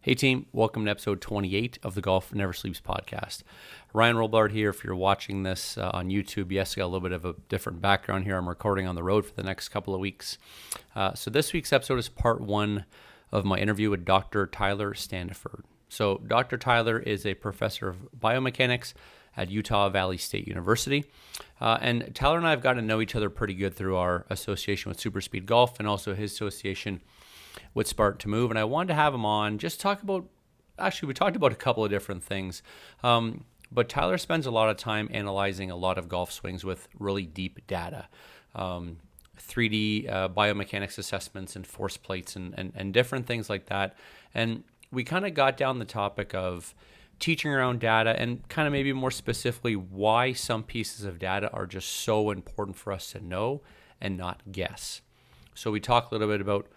Hey team, welcome to episode 28 of the Golf Never Sleeps podcast. Ryan Roblard here. If you're watching this on YouTube, yes, I got a little bit of a different background here. I'm recording on the road for the next couple of weeks. So this week's episode is part one of my interview with Dr. Tyler Standifird. So Dr. Tyler is a professor of biomechanics at Utah Valley State University. And Tyler and I have gotten to know each other pretty good through our association with Super Speed Golf and also his association with Spartan to Move. And I wanted to have him on, just talk about, actually we talked about a couple of different things. But Tyler spends a lot of time analyzing a lot of golf swings with really deep data. 3D biomechanics assessments and force plates and different things like that. And we kind of got down the topic of teaching around data and kind of maybe more specifically why some pieces of data are just so important for us to know and not guess. So we talk a little bit about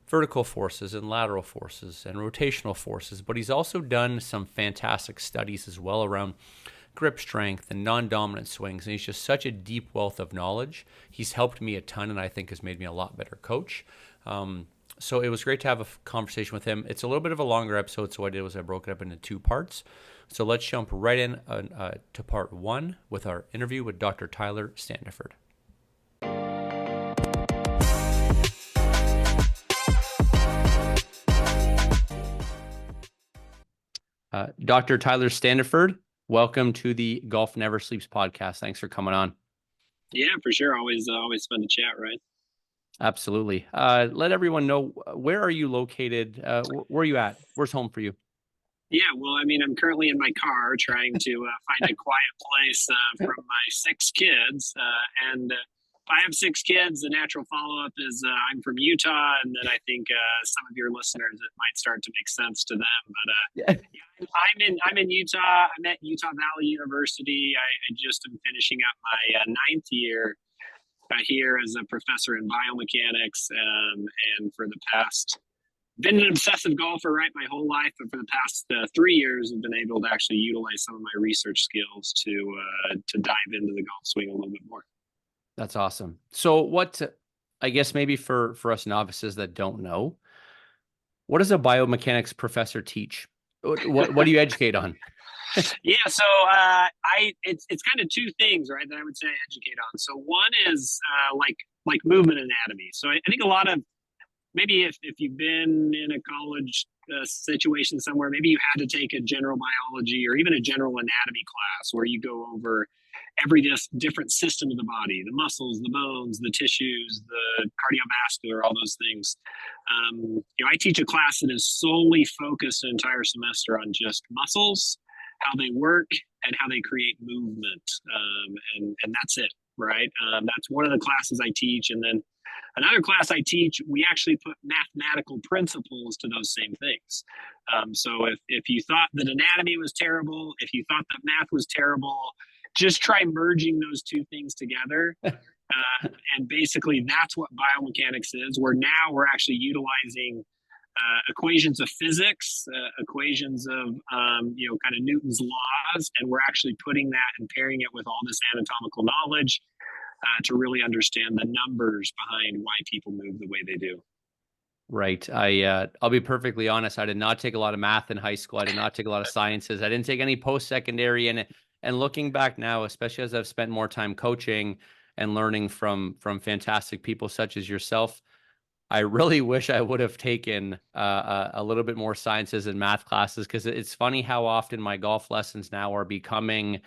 vertical forces and lateral forces and rotational forces, but he's also done some fantastic studies as well around grip strength and non-dominant swings, and he's just such a deep wealth of knowledge. He's helped me a ton and I think has made me a lot better coach. So it was great to have a conversation with him. It's a little bit of a longer episode, so what I did was I broke it up into two parts. So let's jump right in to part one with our interview with Dr. Tyler Standifird. Dr. Tyler Standifird, welcome to the Golf Never Sleeps podcast. Thanks for coming on. Yeah, for sure. Always fun to chat, right? Absolutely. Let everyone know, where are you located? Where are you at? Where's home for you? Yeah, well, I mean, I'm currently in my car trying to find a quiet place from my six kids. And if I have six kids, the natural follow-up is I'm from Utah. And then I think some of your listeners, it might start to make sense to them. But yeah, I'm in Utah. I'm at Utah Valley University. I just am finishing up my ninth year here as a professor in biomechanics. And for the past been an obsessive golfer, right, my whole life, but for the past 3 years, I've been able to actually utilize some of my research skills to dive into the golf swing a little bit more. That's awesome. So what, I guess maybe for us novices that don't know, what does a biomechanics professor teach? What do you educate on? Yeah, so it's kind of two things, right, that I would say I educate on. So one is like movement anatomy. So I think a lot of, maybe if you've been in a college situation somewhere, maybe you had to take a general biology or even a general anatomy class where you go over every different system of the body, the muscles, the bones, the tissues, the cardiovascular, all those things. I teach a class that is solely focused an entire semester on just muscles, how they work, and how they create movement. And that's it, right? That's one of the classes I teach. And then another class I teach, we actually put mathematical principles to those same things. So if you thought that anatomy was terrible, if you thought that math was terrible, just try merging those two things together. And basically that's what biomechanics is, where now we're actually utilizing equations of physics, equations of, kind of Newton's laws, and we're actually putting that and pairing it with all this anatomical knowledge to really understand the numbers behind why people move the way they do. Right. I'll be perfectly honest. I did not take a lot of math in high school. I did not take a lot of sciences. I didn't take any post-secondary. And looking back now, especially as I've spent more time coaching and learning from fantastic people such as yourself, I really wish I would have taken a little bit more sciences and math classes, because it's funny how often my golf lessons now are becoming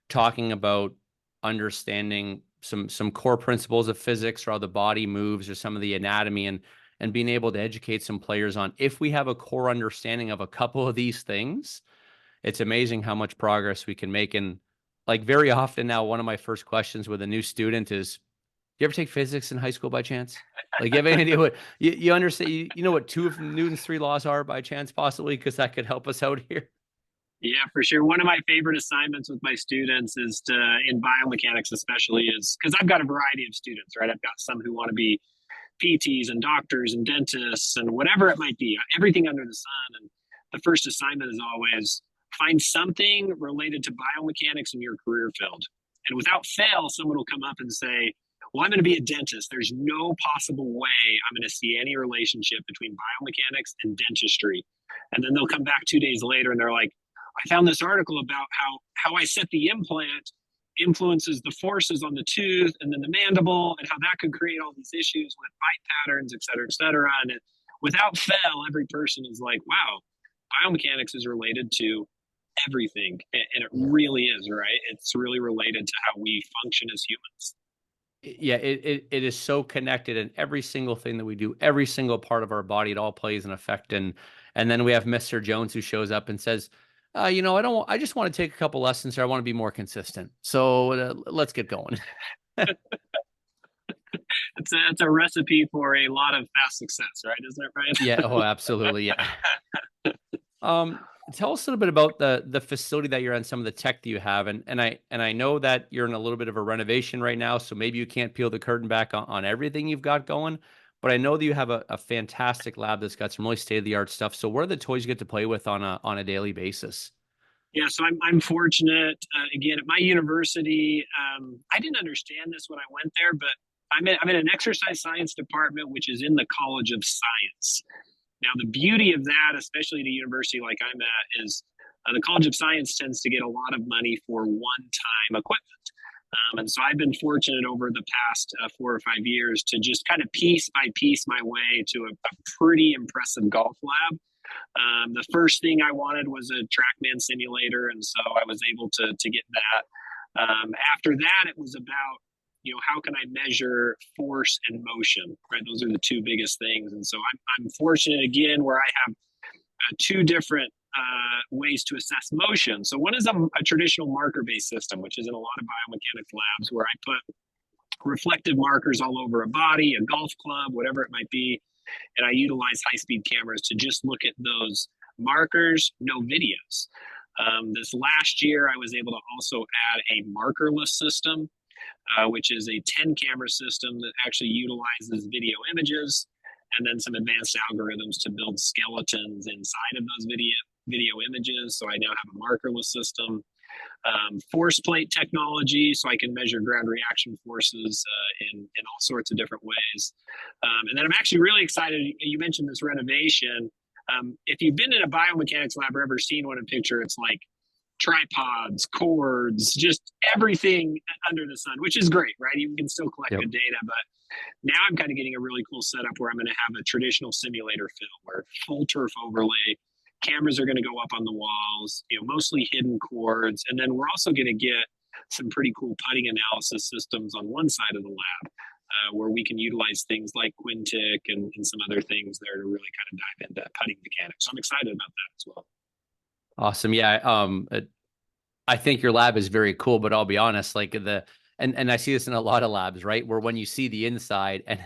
talking about understanding some core principles of physics or how the body moves or some of the anatomy, and being able to educate some players on, if we have a core understanding of a couple of these things, it's amazing how much progress we can make. And like very often now, one of my first questions with a new student is, "Do you ever take physics in high school by chance? Like, you have any idea what you understand? You know what two of Newton's three laws are by chance, possibly, because that could help us out here." Yeah, for sure. One of my favorite assignments with my students is in biomechanics, especially, is because I've got a variety of students, right? I've got some who want to be PTs and doctors and dentists and whatever it might be, everything under the sun. And the first assignment is always find something related to biomechanics in your career field. And without fail, someone will come up and say, well, I'm going to be a dentist. There's no possible way I'm going to see any relationship between biomechanics and dentistry. And then they'll come back 2 days later and they're like, I found this article about how I set the implant influences the forces on the tooth and then the mandible, and how that could create all these issues with bite patterns, et cetera, et cetera. And without fail, every person is like, wow, biomechanics is related to everything. And it really is, right? It's really related to how we function as humans. Yeah, it is so connected in every single thing that we do, every single part of our body. It all plays an effect. And then we have Mr. Jones who shows up and says, I just want to take a couple lessons here. I want to be more consistent. So let's get going. It's a recipe for a lot of fast success, right? Isn't it, right? Yeah. Oh, absolutely. Yeah. Um, Tell us a little bit about the facility that you're in, some of the tech that you have, and I know that you're in a little bit of a renovation right now, so maybe you can't peel the curtain back on everything you've got going. But I know that you have a fantastic lab that's got some really state of the art stuff. So what are the toys you get to play with on a daily basis? Yeah, so I'm fortunate. Again, at my university, I didn't understand this when I went there, but I'm in an exercise science department, which is in the College of Science. Now, the beauty of that, especially at a university like I'm at, is the College of Science tends to get a lot of money for one-time equipment. And so I've been fortunate over the past 4 or 5 years to just kind of piece by piece my way to a pretty impressive golf lab. The first thing I wanted was a TrackMan simulator, and so I was able to get that. After that, it was about, how can I measure force and motion, right? Those are the two biggest things. And so I'm fortunate again where I have two different ways to assess motion. So one is a traditional marker-based system, which is in a lot of biomechanics labs, where I put reflective markers all over a body, a golf club, whatever it might be, and I utilize high-speed cameras to just look at those markers, no videos. This last year, I was able to also add a markerless system, which is a 10-camera system that actually utilizes video images and then some advanced algorithms to build skeletons inside of those video images. So I now have a markerless system. Force plate technology, so I can measure ground reaction forces in all sorts of different ways. And then I'm actually really excited. You mentioned this renovation. If you've been in a biomechanics lab or ever seen one in picture, it's like tripods, cords, just everything under the sun, which is great, right? You can still collect good data, but now I'm kind of getting a really cool setup where I'm going to have a traditional simulator film where full turf overlay, cameras are going to go up on the walls, mostly hidden cords. And then we're also going to get some pretty cool putting analysis systems on one side of the lab, where we can utilize things like Quintic and some other things there to really kind of dive into putting mechanics. So I'm excited about that as well. Awesome. Yeah. I think your lab is very cool, but I'll be honest, and I see this in a lot of labs, right? Where when you see the inside and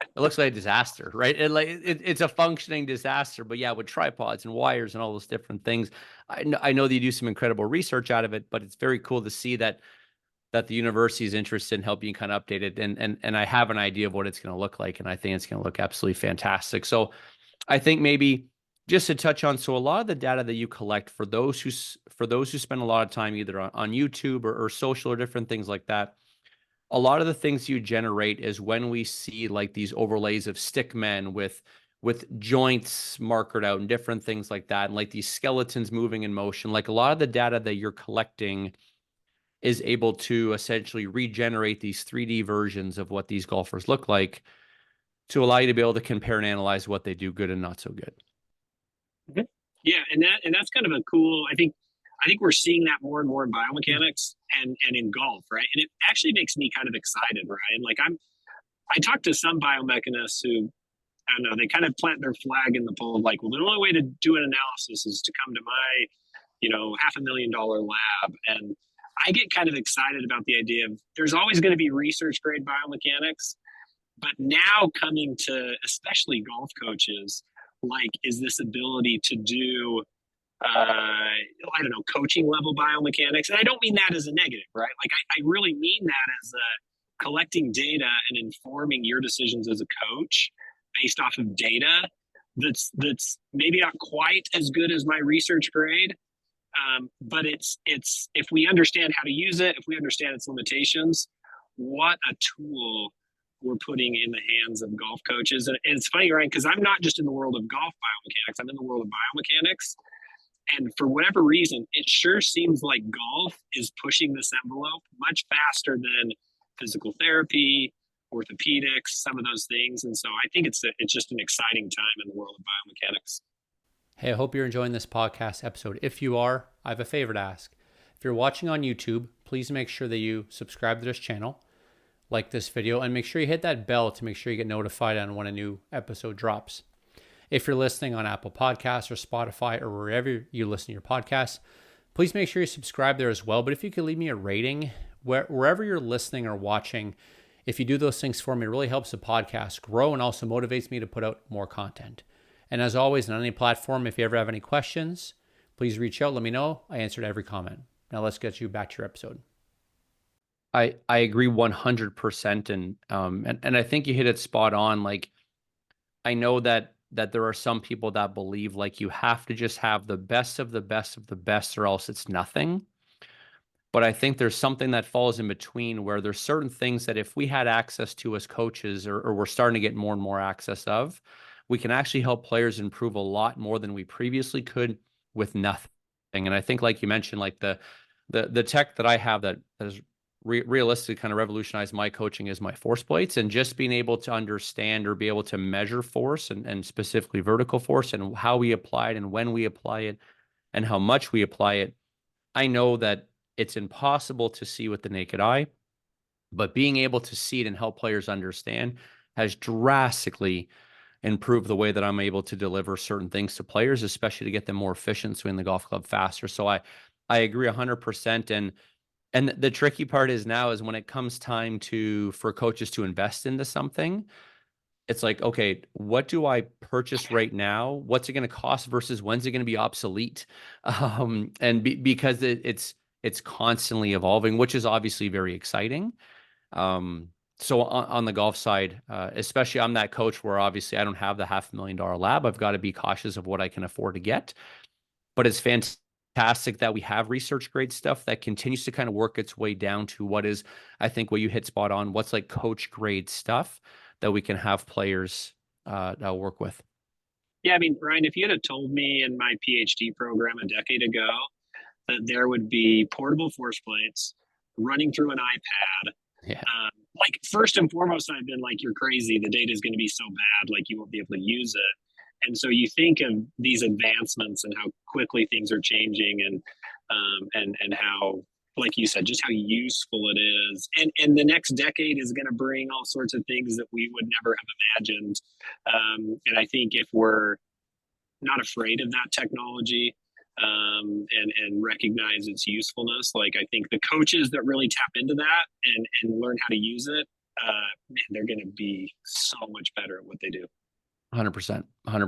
it looks like a disaster, right? It's a functioning disaster, but yeah, with tripods and wires and all those different things, I know that you do some incredible research out of it, but it's very cool to see that the university is interested in helping you kind of update it. And I have an idea of what it's going to look like. And I think it's going to look absolutely fantastic. So I think maybe just to touch on, so a lot of the data that you collect for those who spend a lot of time either on YouTube or social or different things like that, a lot of the things you generate is when we see like these overlays of stick men with joints markered out and different things like that, and like these skeletons moving in motion. Like a lot of the data that you're collecting is able to essentially regenerate these 3D versions of what these golfers look like to allow you to be able to compare and analyze what they do good and not so good. Yeah, and that's kind of a cool. I think we're seeing that more and more in biomechanics and in golf, right? And it actually makes me kind of excited, Ryan. Like I talked to some biomechanists who, I don't know, they kind of plant their flag in the pole of like, well, the only way to do an analysis is to come to my, $500,000 lab. And I get kind of excited about the idea of there's always going to be research grade biomechanics, but now coming to especially golf coaches, like, is this ability to do I don't know, coaching level biomechanics. And I don't mean that as a negative, right? Like I really mean that as collecting data and informing your decisions as a coach based off of data that's maybe not quite as good as my research grade. But it's if we understand how to use it, if we understand its limitations, what a tool we're putting in the hands of golf coaches. And it's funny, right? Because I'm not just in the world of golf biomechanics, I'm in the world of biomechanics. And for whatever reason, it sure seems like golf is pushing this envelope much faster than physical therapy, orthopedics, some of those things. And so I think it's just an exciting time in the world of biomechanics. Hey, I hope you're enjoying this podcast episode. If you are, I have a favor to ask. If you're watching on YouTube, please make sure that you subscribe to this channel, like this video, and make sure you hit that bell to make sure you get notified on when a new episode drops. If you're listening on Apple Podcasts or Spotify or wherever you listen to your podcasts, please make sure you subscribe there as well. But if you could leave me a rating, wherever you're listening or watching, if you do those things for me, it really helps the podcast grow and also motivates me to put out more content. And as always, on any platform, if you ever have any questions, please reach out, let me know. I answered every comment. Now let's get you back to your episode. I agree 100%. And I think you hit it spot on. Like, I know that there are some people that believe like you have to just have the best of the best of the best or else it's nothing. But I think there's something that falls in between where there's certain things that if we had access to as coaches or we're starting to get more and more access of, we can actually help players improve a lot more than we previously could with nothing. And I think, like you mentioned, like the tech that I have that has realistically kind of revolutionized my coaching is my force plates, and just being able to understand or be able to measure force and specifically vertical force and how we apply it and when we apply it and how much we apply it. I know that it's impossible to see with the naked eye, but being able to see it and help players understand has drastically improve the way that I'm able to deliver certain things to players, especially to get them more efficient, swing the golf club faster. So I agree 100%. And the tricky part is now is when it comes time for coaches to invest into something, it's like, okay, what do I purchase right now? What's it going to cost versus when's it going to be obsolete? Because it's constantly evolving, which is obviously very exciting. So on the golf side, especially I'm that coach where obviously I don't have the $500,000 lab. I've got to be cautious of what I can afford to get, but it's fantastic that we have research grade stuff that continues to kind of work its way down to what is, I think what you hit spot on, what's like coach grade stuff that we can have players work with. Yeah, I mean, Ryan, if you had told me in my PhD program a decade ago that there would be portable force plates running through an iPad. Yeah. Like, first and foremost, I've been like, you're crazy. The data is going to be so bad, like you won't be able to use it. And so you think of these advancements and how quickly things are changing, and how, like you said, just how useful it is. And the next decade is going to bring all sorts of things that we would never have imagined. And I think if we're not afraid of that technology, and recognize its usefulness, like I think the coaches that really tap into that and learn how to use it, man, they're going to be so much better at what they do. 100%.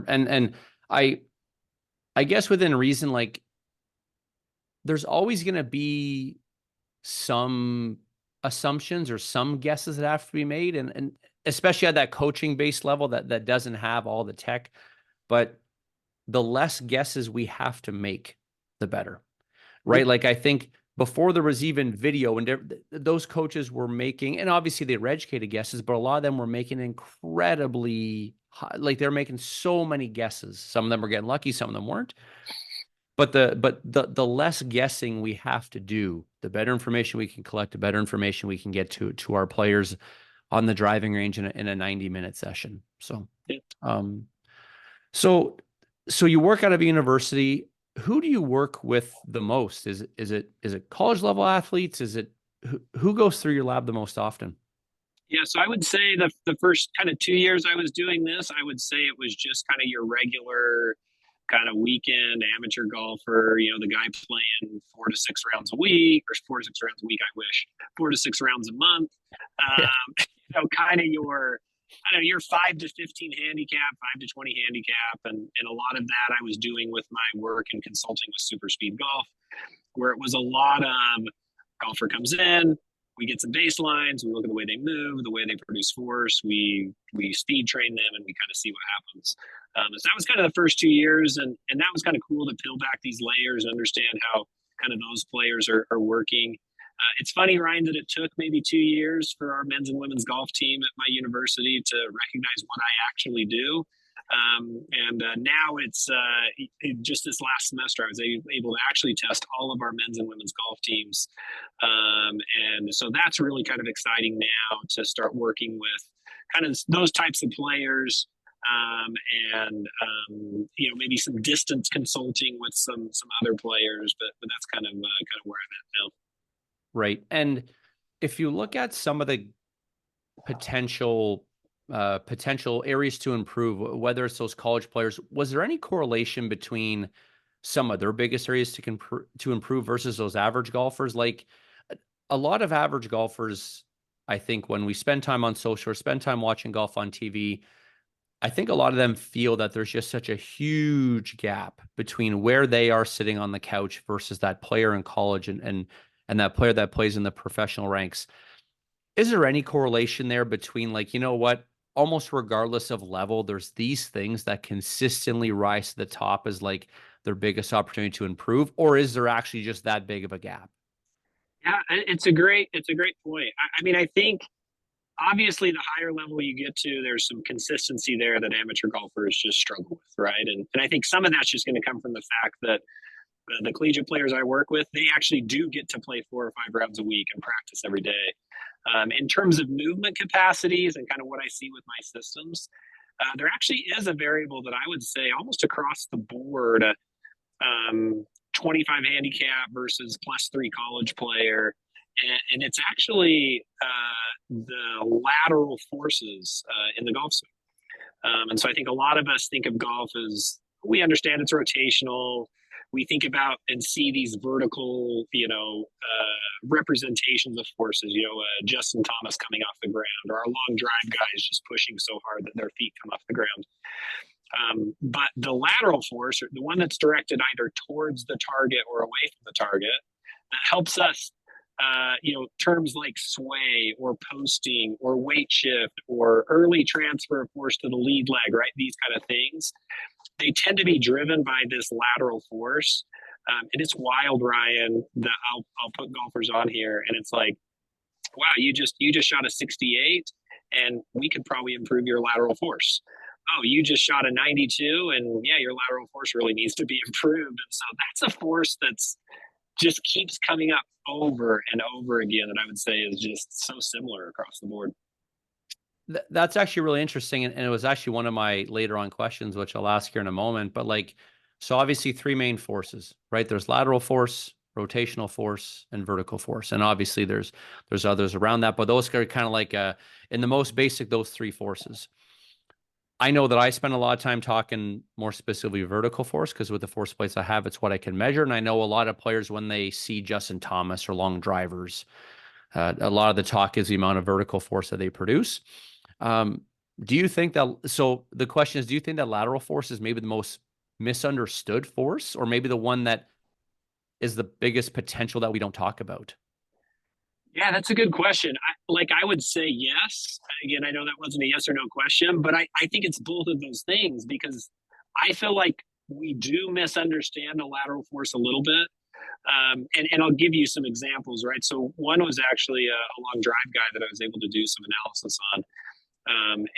And I guess within reason, like there's always going to be some assumptions or some guesses that have to be made. And especially at that coaching based level that doesn't have all the tech, but the less guesses we have to make, the better, right? Like I think before there was even video and those coaches were making, and obviously they were educated guesses, but a lot of them were making incredibly high, like they're making so many guesses. Some of them were getting lucky, some of them weren't. But the less guessing we have to do, the better information we can collect, the better information we can get to our players on the driving range in a 90-minute session. So, so you work out of a university. Who do you work with the most? Is it college level athletes? Is it who goes through your lab the most often? Yeah, so I would say the first kind of 2 years I was doing this, I would say it was just kind of your regular kind of weekend amateur golfer, the guy playing 4 to 6 rounds a week, or 4 to 6 rounds a week, I wish, 4 to 6 rounds a month. Kind of your 5 to 15 handicap, 5 to 20 handicap. And a lot of that I was doing with my work and consulting with Super Speed Golf, where it was a lot of golfer comes in, we get some baselines, we look at the way they move, the way they produce force, we speed train them, and we kind of see what happens. So that was kind of the first 2 years, and that was kind of cool to peel back these layers, understand how kind of those players are working. It's funny, Ryan, that it took maybe 2 years for our men's and women's golf team at my university to recognize what I actually do. And now just this last semester, I was able to actually test all of our men's and women's golf teams. And so that's really kind of exciting now to start working with kind of those types of players. And maybe some distance consulting with some other players, but that's kind of where I'm at now. Right. And if you look at some of the potential potential areas to improve, whether it's those college players, was there any correlation between some of their biggest areas to improve versus those average golfers? Like a lot of average golfers, I think when we spend time on social or spend time watching golf on TV, I think a lot of them feel that there's just such a huge gap between where they are sitting on the couch versus that player in college and that player that plays in the professional ranks. Is there any correlation there between, like, you know what, almost regardless of level, there's these things that consistently rise to the top as like their biggest opportunity to improve? Or is there actually just that big of a gap? Yeah, it's a great point. I mean, I think obviously the higher level you get to, there's some consistency there that amateur golfers just struggle with, right? And I think some of that's just going to come from the fact that the collegiate players I work with, they actually do get to play 4 or 5 rounds a week and practice every day. In terms of movement capacities and kind of what I see with my systems, there actually is a variable that I would say almost across the board, 25 handicap versus +3 college player. And it's actually the lateral forces in the golf swing. And so I think a lot of us think of golf as, we understand it's rotational. We think about and see these vertical, representations of forces, Justin Thomas coming off the ground, or our long drive guys just pushing so hard that their feet come off the ground. But the lateral force, or the one that's directed either towards the target or away from the target, that helps us, terms like sway or posting or weight shift or early transfer of force to the lead leg, right? These kind of things, they tend to be driven by this lateral force. And it's wild, Ryan, that I'll put golfers on here and it's like, wow, you just shot a 68 and we could probably improve your lateral force. Oh, you just shot a 92 and yeah, your lateral force really needs to be improved. And so that's a force that's just keeps coming up over and over again that I would say is just so similar across the board. That's actually really interesting. And it was actually one of my later on questions, which I'll ask here in a moment. But like, so obviously 3 main forces, right? There's lateral force, rotational force, and vertical force. And obviously there's others around that, but those are kind of like in the most basic, those 3 forces. I know that I spend a lot of time talking more specifically vertical force because with the force plates I have, it's what I can measure. And I know a lot of players, when they see Justin Thomas or long drivers, a lot of the talk is the amount of vertical force that they produce. Do you think that, so the question is, do you think that lateral force is maybe the most misunderstood force, or maybe the one that is the biggest potential that we don't talk about? Yeah, that's a good question. I would say yes. Again, I know that wasn't a yes or no question, but I think it's both of those things because I feel like we do misunderstand the lateral force a little bit. And I'll give you some examples, right? So one was actually a long drive guy that I was able to do some analysis on.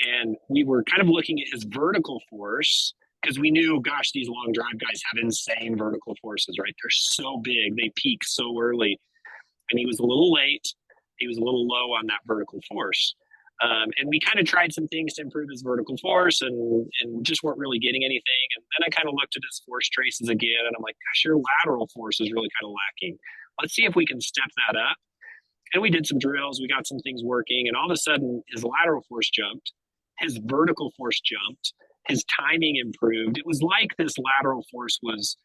And we were kind of looking at his vertical force because we knew, gosh, these long drive guys have insane vertical forces, right? They're so big, they peak so early. And he was a little late. He was a little low on that vertical force. And we kind of tried some things to improve his vertical force and just weren't really getting anything. And then I kind of looked at his force traces again and I'm like, gosh, your lateral force is really kind of lacking. Let's see if we can step that up. And we did some drills. We got some things working. And all of a sudden, his lateral force jumped. His vertical force jumped. His timing improved. It was like this lateral force was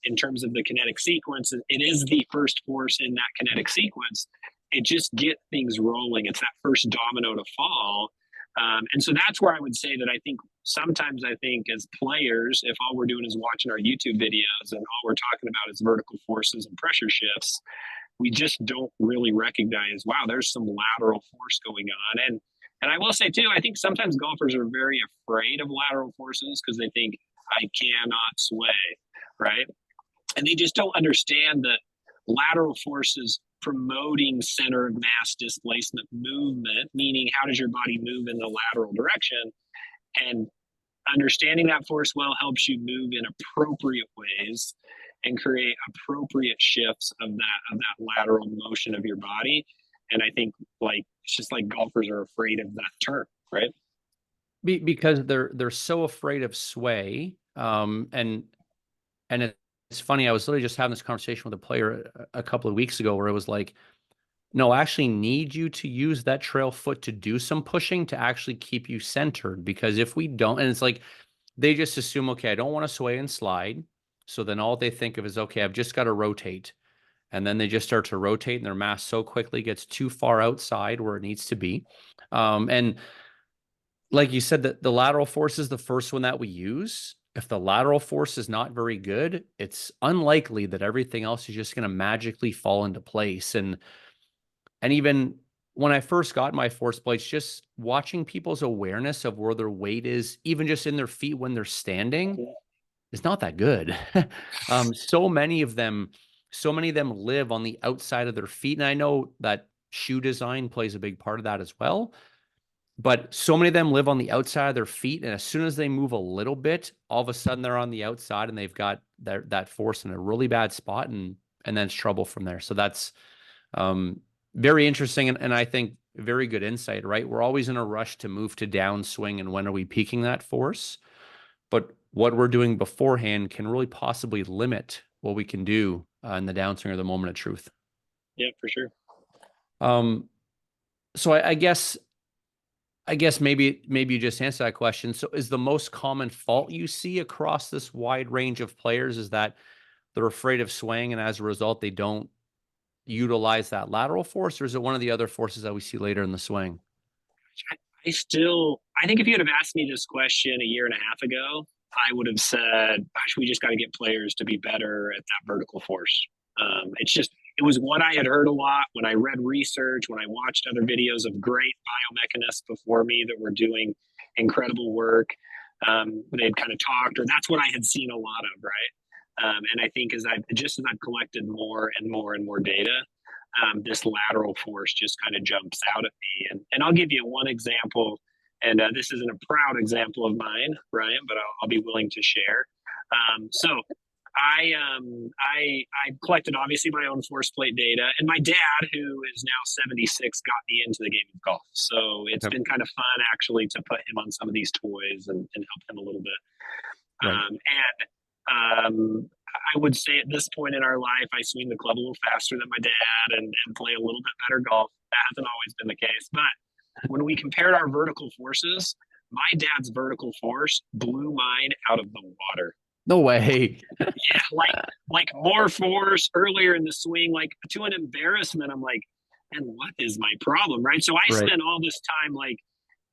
in terms of the kinetic sequence, it is the first force in that kinetic sequence. It just get things rolling. It's that first domino to fall. And so that's where I would say that I think sometimes as players, if all we're doing is watching our YouTube videos and all we're talking about is vertical forces and pressure shifts, we just don't really recognize, wow, there's some lateral force going on. And I will say too, I think sometimes golfers are very afraid of lateral forces because they think I cannot sway, right? And they just don't understand that lateral force is promoting center of mass displacement movement, meaning how does your body move in the lateral direction? And understanding that force well helps you move in appropriate ways and create appropriate shifts of that lateral motion of your body. And I think like it's just like golfers are afraid of that term, right? Because they're so afraid of sway. And it's funny. I was literally just having this conversation with a player a couple of weeks ago where it was like, no, I actually need you to use that trail foot to do some pushing to actually keep you centered. Because if we don't, and it's like they just assume, okay, I don't want to sway and slide. So then all they think of is, okay, I've just got to rotate. And then they just start to rotate and their mass so quickly gets too far outside where it needs to be. And like you said, that the lateral force is the first one that we use. If the lateral force is not very good, it's unlikely that everything else is just going to magically fall into place. And even when I first got my force plates, just watching people's awareness of where their weight is, even just in their feet when they're standing, is not that good. So many of them live on the outside of their feet. And I know that shoe design plays a big part of that as well. But so many of them live on the outside of their feet, and as soon as they move a little bit, all of a sudden they're on the outside, and they've got that force in a really bad spot, and then it's trouble from there. So that's very interesting, and I think very good insight. Right, we're always in a rush to move to downswing, and when are we peaking that force? But what we're doing beforehand can really possibly limit what we can do in the downswing or the moment of truth. Yeah, for sure. So I guess maybe you just answer that question. So is the most common fault you see across this wide range of players is that they're afraid of swaying and as a result they don't utilize that lateral force, or is it one of the other forces that we see later in the swing? I think if you had have asked me this question a year and a half ago, I would have said, gosh, we just got to get players to be better at that vertical force. It was what I had heard a lot when I read research, when I watched other videos of great biomechanists before me that were doing incredible work. They'd kind of talked, or that's what I had seen a lot of, right? And I think as I've collected more and more and more data, this lateral force just kind of jumps out at me. And I'll give you one example, and this isn't a proud example of mine, Ryan, but I'll be willing to share. So I collected obviously my own force plate data, and my dad, who is now 76, got me into the game of golf. So it's been kind of fun actually to put him on some of these toys and help him a little bit. Right. I would say at this point in our life, I swing the club a little faster than my dad and play a little bit better golf. That hasn't always been the case. But when we compared our vertical forces, my dad's vertical force blew mine out of the water. No way. Yeah, like more force earlier in the swing, like to an embarrassment. I'm like, and what is my problem, right? So I spent all this time like,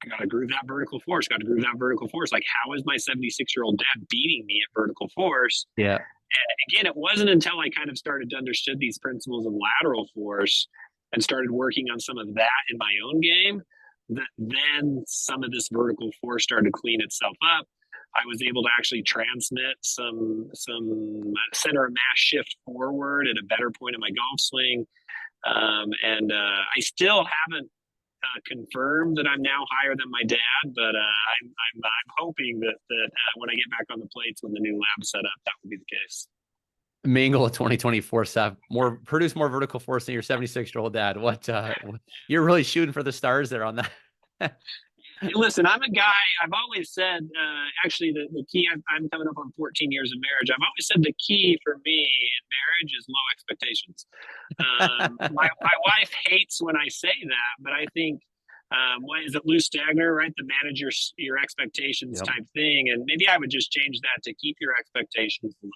I got to groove that vertical force, got to groove that vertical force. Like, how is my 76-year-old dad beating me at vertical force? Yeah. And again, it wasn't until I kind of started to understand these principles of lateral force and started working on some of that in my own game that then some of this vertical force started to clean itself up. I was able to actually transmit some center of mass shift forward at a better point in my golf swing. I still haven't confirmed that I'm now higher than my dad, but I'm hoping that when I get back on the plates when the new lab set up, that will be the case. Mingle 2024 stuff, produce more vertical force than your 76-year-old dad. What you're really shooting for the stars there on that. Listen, I'm a guy, I've always said, actually, the key, I'm coming up on 14 years of marriage. I've always said the key for me in marriage is low expectations. My wife hates when I say that, but I think, what is it, Lou Stagner, right? The manage your expectations type thing. And maybe I would just change that to keep your expectations low,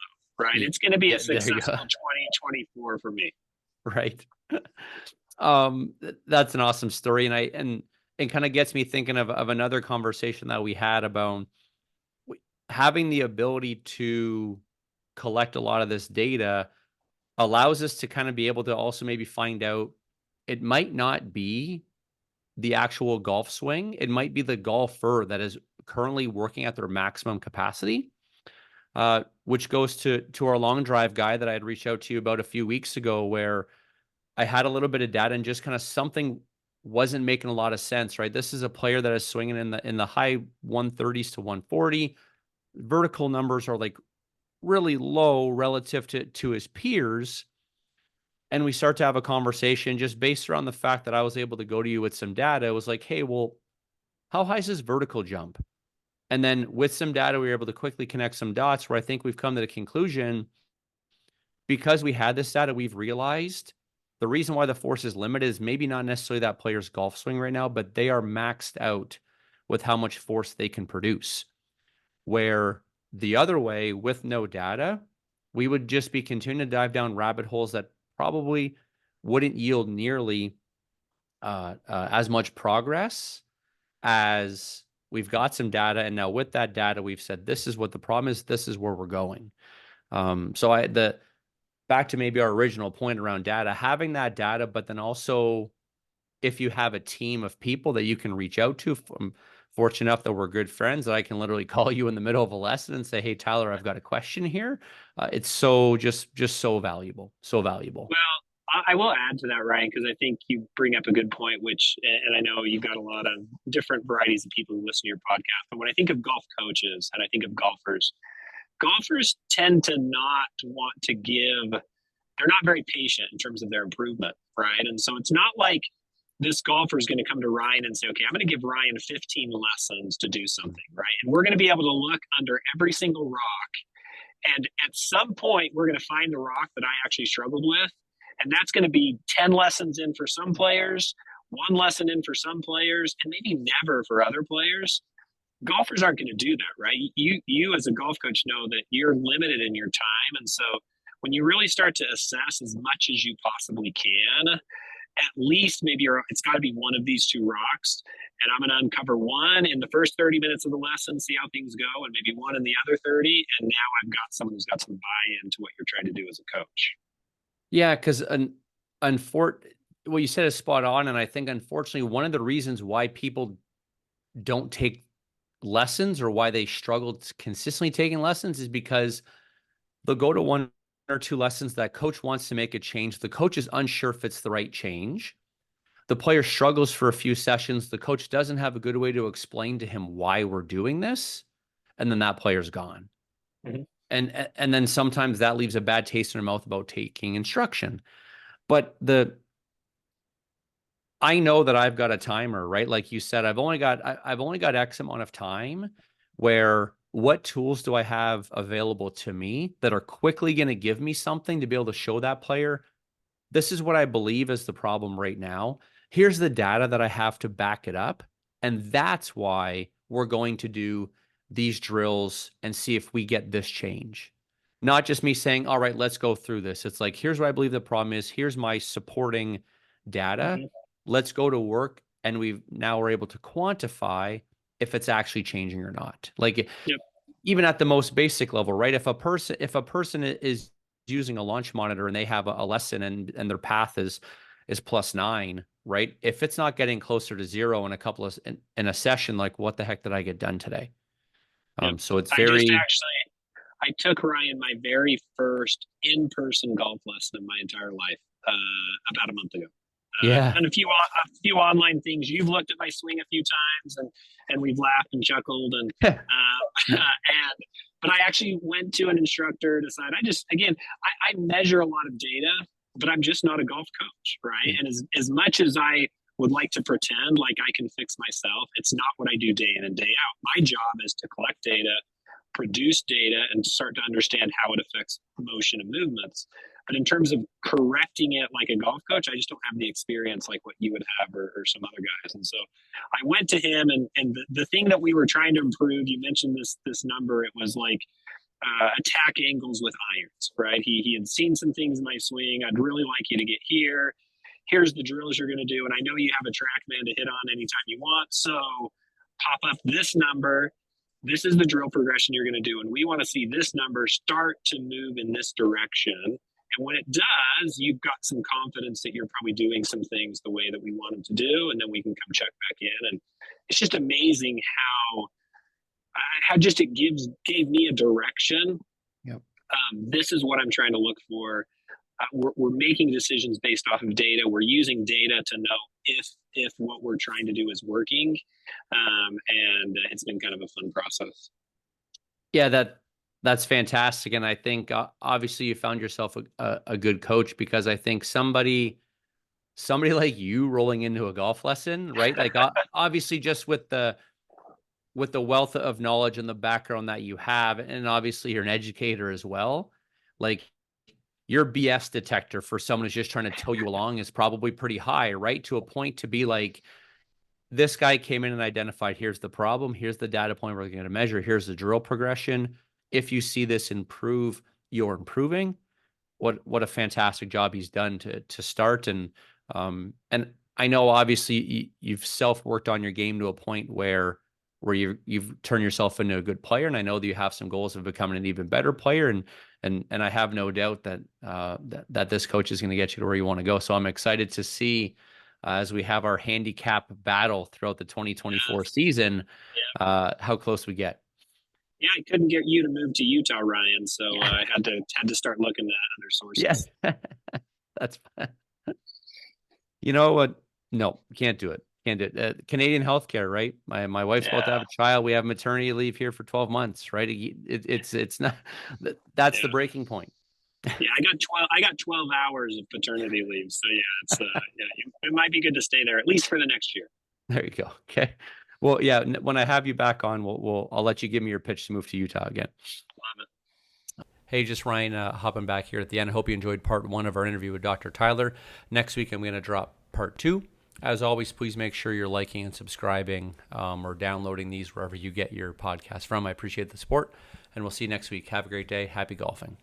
right? It's going to be a successful 2024 for me. Right. That's an awesome story. And it kind of gets me thinking of another conversation that we had about having the ability to collect a lot of this data allows us to kind of be able to also maybe find out it might not be the actual golf swing. It might be the golfer that is currently working at their maximum capacity. which goes to our long drive guy that I had reached out to you about a few weeks ago, where I had a little bit of data and just kind of something wasn't making a lot of sense, right? This is a player that is swinging in the high 130s to 140. Vertical numbers are like really low relative to his peers. And we start to have a conversation just based around the fact that I was able to go to you with some data. It was like, hey, well, how high is his vertical jump? And then with some data, we were able to quickly connect some dots where I think we've come to the conclusion, because we had this data, we've realized the reason why the force is limited is maybe not necessarily that player's golf swing right now, but they are maxed out with how much force they can produce. Where the other way, with no data, we would just be continuing to dive down rabbit holes that probably wouldn't yield nearly as much progress as we've got some data. And now with that data, we've said, this is what the problem is. This is where we're going. So back to maybe our original point around data, having that data, but then also if you have a team of people that you can reach out to, I'm fortunate enough that we're good friends that I can literally call you in the middle of a lesson and say, hey, Tyler, I've got a question here. It's so just so valuable, so valuable. Well, I will add to that, Ryan, because I think you bring up a good point, which, and I know you've got a lot of different varieties of people who listen to your podcast. But when I think of golf coaches and I think of golfers, golfers tend to not want to give, they're not very patient in terms of their improvement, right? And so it's not like this golfer is going to come to Ryan and say, okay, I'm going to give Ryan 15 lessons to do something, right? And we're going to be able to look under every single rock. And at some point, we're going to find the rock that I actually struggled with. And that's going to be 10 lessons in for some players, one lesson in for some players, and maybe never for other players. Golfers aren't going to do that, right? You as a golf coach know that you're limited in your time. And so when you really start to assess as much as you possibly can, at least maybe it's got to be one of these two rocks. And I'm going to uncover one in the first 30 minutes of the lesson, see how things go, and maybe one in the other 30. And now I've got someone who's got some buy-in to what you're trying to do as a coach. Yeah, because what you said is spot on. And I think, unfortunately, one of the reasons why people don't take lessons or why they struggle consistently taking lessons is because they'll go to one or two lessons, that coach wants to make a change. The coach is unsure if it's the right change. The player struggles for a few sessions. The coach doesn't have a good way to explain to him why we're doing this. And then that player's gone. Mm-hmm. And then sometimes that leaves a bad taste in their mouth about taking instruction. But I know that I've got a timer, right? Like you said, I've only got X amount of time. Where what tools do I have available to me that are quickly going to give me something to be able to show that player, this is what I believe is the problem right now. Here's the data that I have to back it up. And that's why we're going to do these drills and see if we get this change. Not just me saying, all right, let's go through this. It's like, here's what I believe the problem is. Here's my supporting data. Mm-hmm. Let's go to work. And we're able to quantify if it's actually changing or not. Like, yep. Even at the most basic level, right? If a person is using a launch monitor and they have a lesson and their path is +9, right? If it's not getting closer to 0 in a session, like, what the heck did I get done today? Yep. So it's very. I took Ryan my very first in-person golf lesson in my entire life about a month ago. Yeah. I've done a few online things. You've looked at my swing a few times, and we've laughed and chuckled, but I actually went to an instructor, decided I measure a lot of data, but I'm just not a golf coach, right? Mm-hmm. And as much as I would like to pretend like I can fix myself, it's not what I do day in and day out. My job is to collect data, produce data, and start to understand how it affects motion and movements. But in terms of correcting it like a golf coach, I just don't have the experience like what you would have or some other guys. And so I went to him, and the thing that we were trying to improve, you mentioned this number, it was like attack angles with irons, right? He had seen some things in my swing. I'd really like you to get here. Here's the drills you're going to do. And I know you have a TrackMan to hit on anytime you want. So pop up this number. This is the drill progression you're going to do. And we want to see this number start to move in this direction. And when it does, you've got some confidence that you're probably doing some things the way that we want them to do. And then we can come check back in. And it's just amazing how just it gave me a direction This is what I'm trying to look for. We're making decisions based off of data. We're using data to know if what we're trying to do is working, and it's been kind of a fun process. Yeah, that's fantastic, and I think obviously you found yourself a good coach, because I think somebody like you rolling into a golf lesson, right? Like obviously just with the wealth of knowledge and the background that you have, and obviously you're an educator as well, like your BS detector for someone who's just trying to tow you along is probably pretty high, right? To a point to be like, this guy came in and identified, here's the problem, here's the data point we're going to measure, here's the drill progression. If you see this improve, you're improving. What a fantastic job he's done to start. And I know obviously you've self worked on your game to a point where you've turned yourself into a good player, and I know that you have some goals of becoming an even better player, and I have no doubt that that this coach is going to get you to where you want to go. So I'm excited to see, as we have our handicap battle throughout the 2024 season, Yeah. how close we get. Yeah, I couldn't get you to move to Utah, Ryan, so I had to start looking at other Yeah, sources. that's fine. You know what? No, can't do it. Can't do it. Canadian healthcare, right? My wife's about to Yeah, have a child. We have maternity leave here for 12 months, right? It's not. That's the yeah, breaking point. yeah. I got 12 hours of paternity leave, so yeah, it's yeah, it might be good to stay there at least for the next year. There you go. Okay. Well, yeah. When I have you back on, I'll let you give me your pitch to move to Utah again. Love it. Hey, just Ryan hopping back here at the end. I hope you enjoyed part 1 of our interview with Dr. Tyler. Next week, I'm going to drop part 2. As always, please make sure you're liking and subscribing or downloading these wherever you get your podcast from. I appreciate the support, and we'll see you next week. Have a great day. Happy golfing.